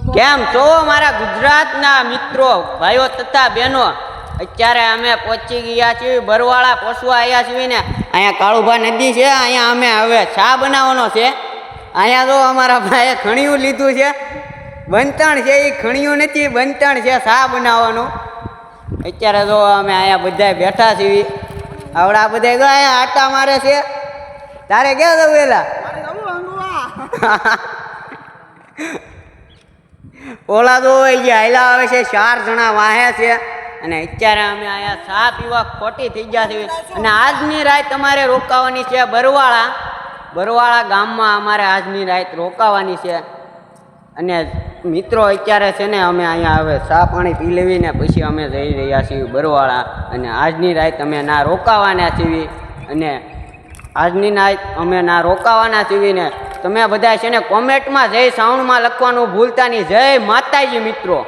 કેમ છો મારા ગુજરાતના મિત્રો ભાઈઓ તથા બહેનો? અત્યારે અમે પહોંચી ગયા છીએ બરવાળા પોસવા આવ્યા છીએ ને. અહીંયા કાળુભા નદી છે, અહીંયા અમે હવે ચા બનાવવાનો છે. અહીંયા તો અમારા ભાઈએ ખણીયું લીધું છે, બંતણ છે, એ ખણીયું નથી બંતણ છે ચા બનાવવાનું. અત્યારે તો અમે અહીંયા બધા બેઠા છીએ. આવડા બધા તો અહીંયા આટા મારે છે. તારે ક્યાં જવું એલા? ઓલા તો જે હાઈલા આવે છે 4 જણા વાહે છે. અને અત્યારે અમે અહીંયા ચા પીવા ખોટી થઈ ગયા છીએ. અને આજની રાત અમારે રોકાવાની છે બરવાળા ગામમાં. અમારે આજની રાત રોકાવાની છે. અને મિત્રો અત્યારે છે ને અમે અહીંયા હવે ચા પાણી પી લેવીને પછી અમે જઈ રહ્યા છીએ બરવાળા. અને આજની રાત અમે ના રોકાવાના છીએ. અને આજની નાઈટ અમે ના રોકાવાના છીએ ને તમે બધા છે ને કોમેન્ટમાં જય સાઉન્ડમાં લખવાનું ભૂલતા નહીં. જય માતાજી મિત્રો.